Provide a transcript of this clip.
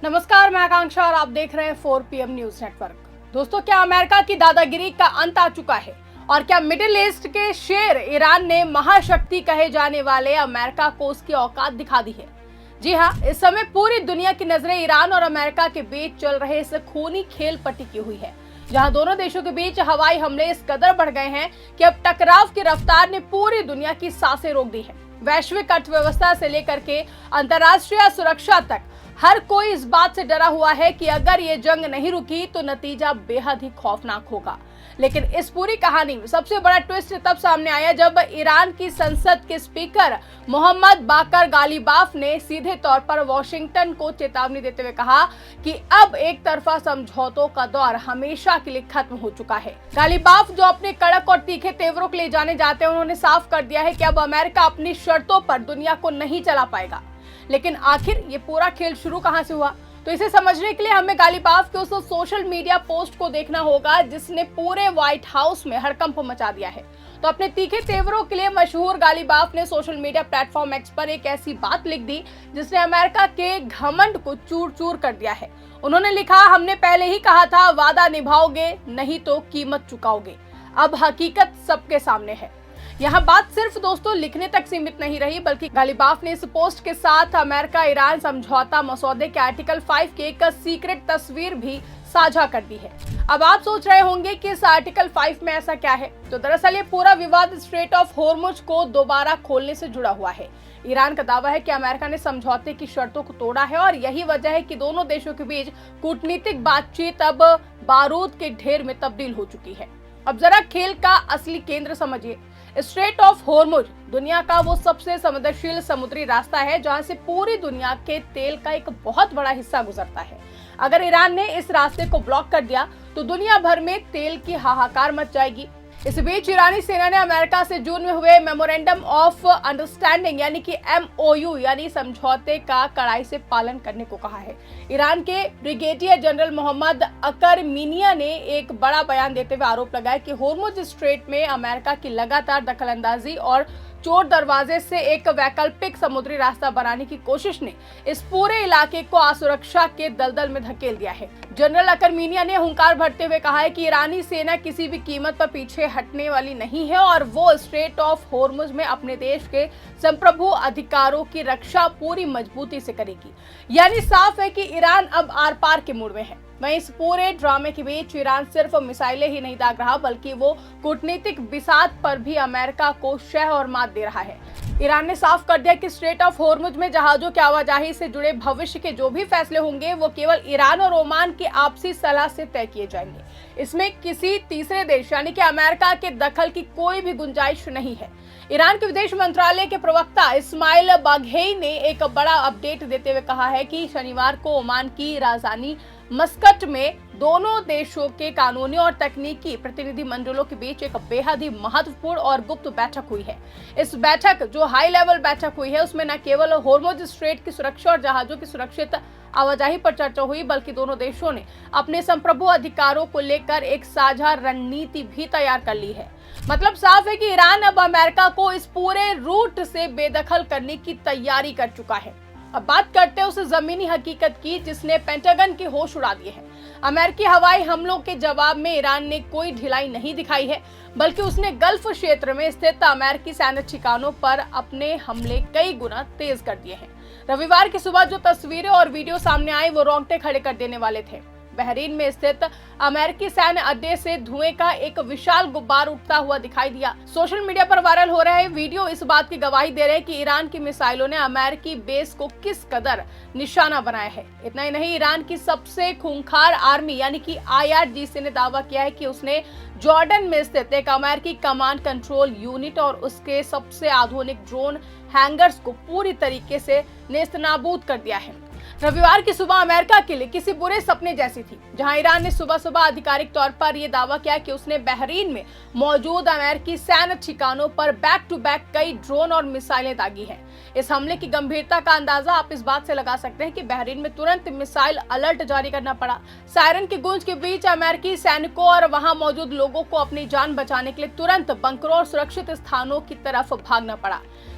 नमस्कार, मैं आकांक्षा और आप देख रहे हैं 4 PM न्यूज नेटवर्क। दोस्तों, क्या अमेरिका की दादागिरी का अंत आ चुका है और क्या मिडिल ईस्ट के शेर ईरान ने महाशक्ति कहे जाने वाले अमेरिका को उसकी औकात दिखा दी है? जी हाँ, इस समय पूरी दुनिया की नजरें ईरान और अमेरिका के बीच चल रहे इस खूनी खेल पर टिकी हुई है, जहां दोनों देशों के बीच हवाई हमले इस कदर बढ़ गए हैं कि अब टकराव की रफ्तार ने पूरी दुनिया की सांसें रोक दी है। वैश्विक अर्थव्यवस्था से लेकर के अंतर्राष्ट्रीय सुरक्षा तक हर कोई इस बात से डरा हुआ है कि अगर ये जंग नहीं रुकी तो नतीजा बेहद ही खौफनाक होगा। लेकिन इस पूरी कहानी में सबसे बड़ा ट्विस्ट तब सामने आया जब ईरान की संसद के स्पीकर मोहम्मद बाकर गालिबाफ ने सीधे तौर पर वॉशिंगटन को चेतावनी देते हुए कहा कि अब एक तरफा समझौतों का दौर हमेशा के लिए खत्म हो चुका है। गालिबाफ, जो अपने कड़क और तीखे तेवरों के लिए जाने जाते हैं, उन्होंने साफ कर दिया है कि अब अमेरिका अपनी शर्तों पर दुनिया को नहीं चला पाएगा। लेकिन आखिर ये पूरा खेल शुरू कहां से हुआ? तो इसे समझने के लिए हमें गालिबाफ के उस सोशल मीडिया पोस्ट को देखना होगा जिसने पूरे व्हाइट हाउस में हड़कंप मचा दिया है। तो अपने तीखे तेवरों के लिए मशहूर गालिबाफ ने सोशल मीडिया प्लेटफॉर्म एक्स पर एक ऐसी बात लिख दी जिसने अमेरिका के घमंड को चूर चूर कर दिया है। उन्होंने लिखा, हमने पहले ही कहा था वादा निभाओगे नहीं तो कीमत चुकाओगे। अब हकीकत सबके सामने है। यहाँ बात सिर्फ दोस्तों लिखने तक सीमित नहीं रही, बल्कि गालिबाफ ने इस पोस्ट के साथ अमेरिका ईरान समझौता मसौदे के आर्टिकल 5 की एक सीक्रेट तस्वीर भी साझा कर दी है। अब आप सोच रहे होंगे कि इस आर्टिकल 5 में ऐसा क्या है? तो दरअसल ये पूरा विवाद स्ट्रेट ऑफ होर्मुज को दोबारा खोलने से जुड़ा हुआ है। ईरान का दावा है कि अमेरिका ने समझौते की शर्तों को तोड़ा है और यही वजह है कि दोनों देशों के बीच कूटनीतिक बातचीत अब बारूद के ढेर में तब्दील हो चुकी है। अब जरा खेल का असली केंद्र समझिए। स्ट्रेट ऑफ होर्मुज दुनिया का वो सबसे संवेदनशील समुद्री रास्ता है जहां से पूरी दुनिया के तेल का एक बहुत बड़ा हिस्सा गुजरता है। अगर ईरान ने इस रास्ते को ब्लॉक कर दिया तो दुनिया भर में तेल की हाहाकार मच जाएगी। इस बीच ईरानी सेना ने अमेरिका से जून में हुए मेमोरेंडम ऑफ अंडरस्टैंडिंग यानी कि MOU यानी समझौते का कड़ाई से पालन करने को कहा है। ईरान के ब्रिगेडियर जनरल मोहम्मद अकर मीनिया ने एक बड़ा बयान देते हुए आरोप लगाया कि होर्मुज स्ट्रेट में अमेरिका की लगातार दखलंदाजी और चोर दरवाजे से एक वैकल्पिक समुद्री रास्ता बनाने की कोशिश ने इस पूरे इलाके को असुरक्षा के दलदल में धकेल दिया है। जनरल अकरमीनिया ने हुंकार भरते हुए कहा है कि ईरानी सेना किसी भी कीमत पर पीछे हटने वाली नहीं है और वो स्ट्रेट ऑफ होर्मुज में अपने देश के संप्रभु अधिकारों की रक्षा पूरी मजबूती से करेगी। यानी साफ है कि ईरान अब आर पार के मूड में है। वहीं इस पूरे ड्रामे के बीच ईरान सिर्फ मिसाइलें ही नहीं दाग रहा, बल्कि वो कूटनीतिक बिसात पर भी अमेरिका को शह और मात दे रहा है। ईरान ने साफ कर दिया कि स्ट्रेट ऑफ होर्मुज में जहाजों की आवाजाही से जुड़े भविष्य के जो भी फैसले होंगे वो केवल ईरान और ओमान की आपसी सलाह से तय किए जाएंगे। इसमें किसी तीसरे देश यानी कि अमेरिका के दखल की कोई भी गुंजाइश नहीं है। ईरान के विदेश मंत्रालय के प्रवक्ता इस्माइल बाघेई ने एक बड़ा अपडेट देते हुए कहा है कि शनिवार को ओमान की राजधानी मस्कट में दोनों देशों के कानूनी और तकनीकी प्रतिनिधि मंडलों के बीच एक बेहद ही महत्वपूर्ण और गुप्त बैठक हुई है। इस बैठक, जो हाई लेवल बैठक हुई है, उसमें न केवल होर्मुज स्ट्रेट की सुरक्षा और जहाजों की सुरक्षित आवाजाही पर चर्चा हुई, बल्कि दोनों देशों ने अपने संप्रभु अधिकारों को लेकर एक साझा रणनीति भी तैयार कर ली है। मतलब साफ है कि ईरान अब अमेरिका को इस पूरे रूट से बेदखल करने की तैयारी कर चुका है। अब बात करते हैं उस जमीनी हकीकत की जिसने पेंटागन के होश उड़ा दिए हैं। अमेरिकी हवाई हमलों के जवाब में ईरान ने कोई ढिलाई नहीं दिखाई है, बल्कि उसने गल्फ क्षेत्र में स्थित अमेरिकी सैन्य ठिकानों पर अपने हमले कई गुना तेज कर दिए हैं। रविवार की सुबह जो तस्वीरें और वीडियो सामने आए वो रोंगटे खड़े कर देने वाले थे। बहरीन में स्थित अमेरिकी सैन्य अड्डे से धुएं का एक विशाल गुब्बार उठता हुआ दिखाई दिया। सोशल मीडिया पर वायरल हो रहे वीडियो इस बात की गवाही दे रहे हैं कि ईरान की मिसाइलों ने अमेरिकी बेस को किस कदर निशाना बनाया है। इतना ही नहीं, ईरान की सबसे खूंखार आर्मी यानी कि IRGC ने दावा किया है कि उसने जॉर्डन में स्थित एक अमेरिकी कमांड कंट्रोल यूनिट और उसके सबसे आधुनिक ड्रोन हैंगर्स को पूरी तरीके से नेस्तनाबूद कर दिया है। रविवार की सुबह अमेरिका के लिए किसी बुरे सपने जैसी थी, जहां ईरान ने सुबह सुबह आधिकारिक तौर पर यह दावा किया कि उसने बहरीन में मौजूद अमेरिकी सैन्य ठिकानों पर बैक टू बैक कई ड्रोन और मिसाइलें दागी हैं। इस हमले की गंभीरता का अंदाजा आप इस बात से लगा सकते हैं कि बहरीन में तुरंत मिसाइल अलर्ट जारी करना पड़ा। सायरन की गूंज के बीच अमेरिकी सैनिकों और वहां मौजूद लोगों को अपनी जान बचाने के लिए तुरंत बंकरों और सुरक्षित स्थानों की तरफ भागना पड़ा।